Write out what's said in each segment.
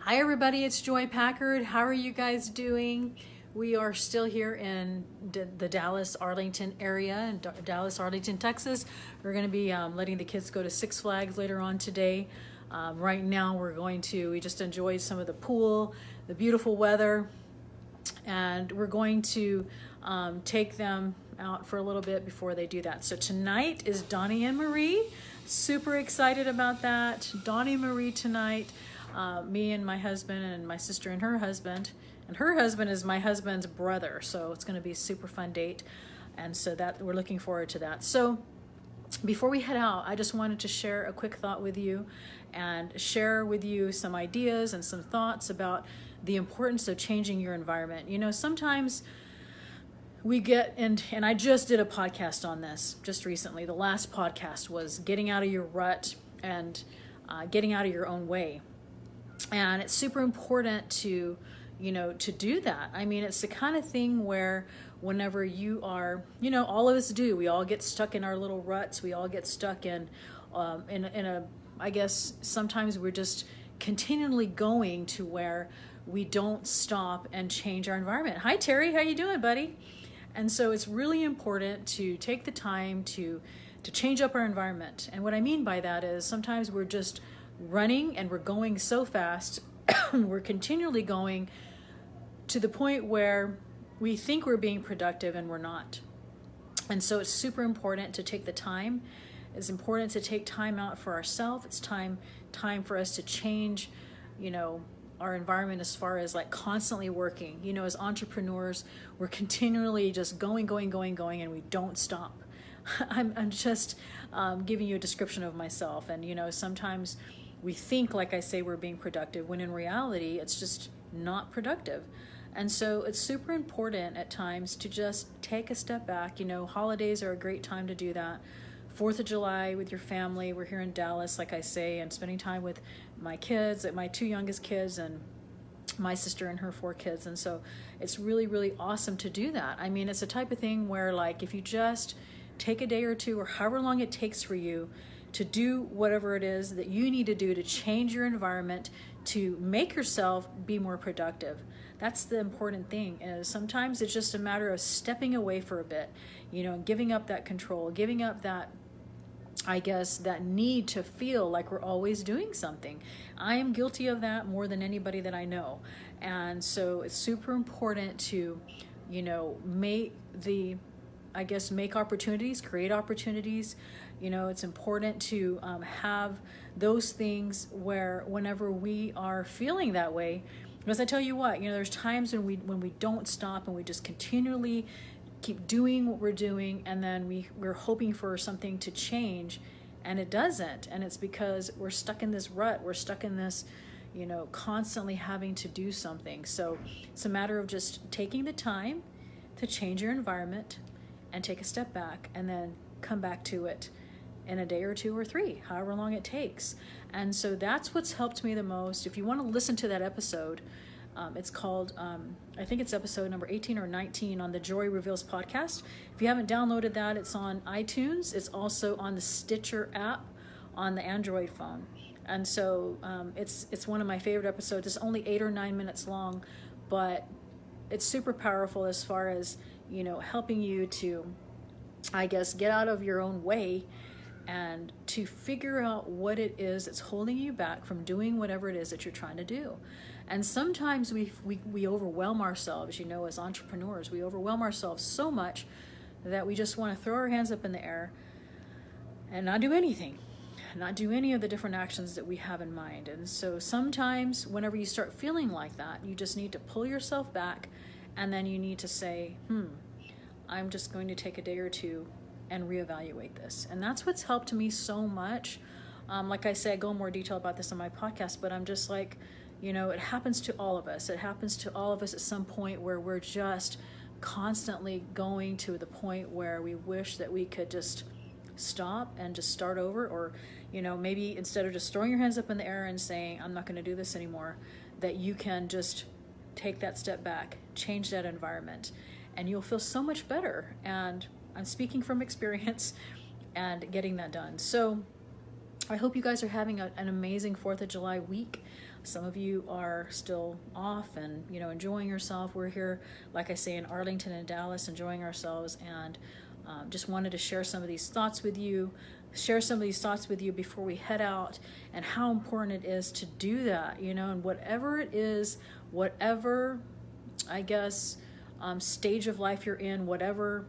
Hi everybody, it's Joy Packard. How are you guys doing? We are still here in the Dallas, Arlington area, in Dallas, Arlington, Texas. We're going to be letting the kids go to Six Flags later on today. Right now we just enjoyed some of the pool, the beautiful weather, and we're going to take them out for a little bit before they do that. So tonight is Donnie and Marie. Super excited about that. Donnie and Marie tonight. Me and my husband and my sister and her husband is my husband's brother, so it's going to be a super fun date, and so that we're looking forward to that. So before we head out, I just wanted to share a quick thought with you and share with you some ideas and some thoughts about the importance of changing your environment. You know, sometimes we get, and I just did a podcast on this just recently. The last podcast was getting out of your rut and getting out of your own way. And it's super important to do that. I mean, it's the kind of thing where whenever you are, all of us do, we all get stuck in our little ruts. We all get stuck in I guess sometimes we're just continually going to where we don't stop and change our environment. Hi, Terry. How you doing, buddy? And so it's really important to take the time to change up our environment. And what I mean by that is sometimes we're just running and we're going so fast, we're continually going to the point where we think we're being productive and we're not. And so it's super important to take the time. It's important to take time out for ourselves. It's time for us to change, our environment as far as like constantly working. As entrepreneurs, we're continually just going, and we don't stop. I'm just giving you a description of myself. And, sometimes we think, like I say, we're being productive, when in reality, it's just not productive. And so it's super important at times to just take a step back. Holidays are a great time to do that. 4th of July with your family. We're here in Dallas, like I say, and spending time with my kids, my 2 youngest kids, and my sister and her 4 kids. And so it's really, really awesome to do that. I mean, it's the type of thing where, like, if you just take a day or two or however long it takes for you to do whatever it is that you need to do to change your environment, to make yourself be more productive. That's the important thing. Is sometimes it's just a matter of stepping away for a bit, and giving up that control, giving up that, I guess, that need to feel like we're always doing something. I am guilty of that more than anybody that I know. And so it's super important to, make opportunities, create opportunities. It's important to have those things where whenever we are feeling that way, because I tell you what, there's times when we don't stop and we just continually keep doing what we're doing, and then we're hoping for something to change, and it doesn't. And it's because we're stuck in this rut. We're stuck in this, constantly having to do something. So it's a matter of just taking the time to change your environment and take a step back and then come back to it in a day or 2 or 3, however long it takes. And so that's what's helped me the most. If you want to listen to that episode, it's called, I think it's episode number 18 or 19 on the Joy Reveals podcast. If you haven't downloaded that, it's on iTunes. It's also on the Stitcher app on the Android phone. And so it's one of my favorite episodes. It's only 8 or 9 minutes long, but it's super powerful as far as, helping you to, I guess, get out of your own way and to figure out what it is that's holding you back from doing whatever it is that you're trying to do. And sometimes we overwhelm ourselves, as entrepreneurs. We overwhelm ourselves so much that we just want to throw our hands up in the air and not do anything, not do any of the different actions that we have in mind. And so sometimes whenever you start feeling like that, you just need to pull yourself back, and then you need to say, I'm just going to take a day or 2 and reevaluate this. And that's what's helped me so much. Like I say, I go in more detail about this on my podcast, but I'm just like, it happens to all of us. It happens to all of us at some point where we're just constantly going to the point where we wish that we could just stop and just start over. Or, maybe instead of just throwing your hands up in the air and saying, I'm not going to do this anymore, that you can just take that step back, change that environment, and you'll feel so much better. And I'm speaking from experience and getting that done. So I hope you guys are having an amazing 4th of July week. Some of you are still off and, you know, enjoying yourself. We're here, like I say, in Arlington and Dallas, enjoying ourselves, and just wanted to share some of these thoughts with you, before we head out, and how important it is to do that, you know, and whatever it is, whatever, I guess, stage of life you're in, whatever,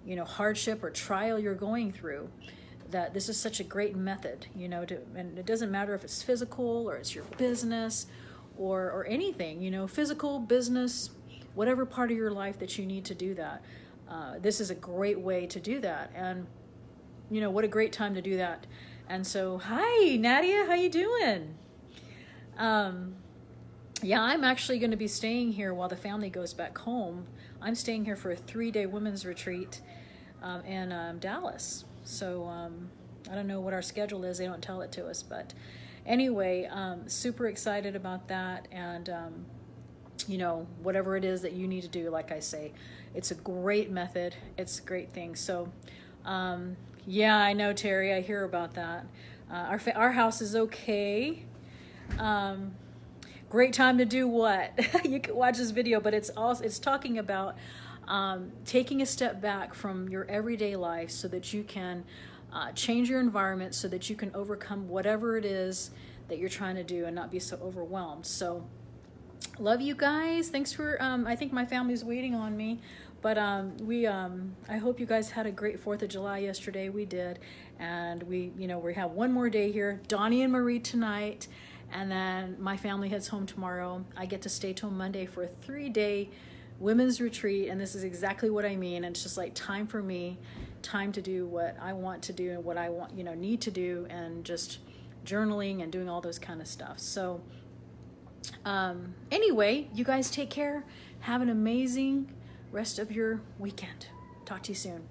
you know, hardship or trial you're going through, that this is such a great method, you know, and it doesn't matter if it's physical or it's your business or anything, you know, physical, business, whatever part of your life that you need to do that. This is a great way to do that. And, you know, what a great time to do that. And so, hi, Nadia, how you doing? Yeah, I'm actually going to be staying here while the family goes back home. I'm staying here for a 3-day women's retreat in Dallas. So I don't know what our schedule is. They don't tell it to us. But anyway, super excited about that. And, you know, whatever it is that you need to do, like I say, it's a great method. It's a great thing. So, yeah, I know, Terry. I hear about that. Our house is okay. Great time to do what? You can watch this video, but it's talking about taking a step back from your everyday life so that you can change your environment, so that you can overcome whatever it is that you're trying to do and not be so overwhelmed. So love you guys. Thanks for, I think my family's waiting on me, but I hope you guys had a great 4th of July yesterday. We did. And we have one more day here, Donnie and Marie tonight. And then my family heads home tomorrow. I get to stay till Monday for a 3-day women's retreat, and this is exactly what I mean. And it's just like time for me, time to do what I want to do and what I want, need to do, and just journaling and doing all those kind of stuff. So anyway, you guys take care. Have an amazing rest of your weekend. Talk to you soon.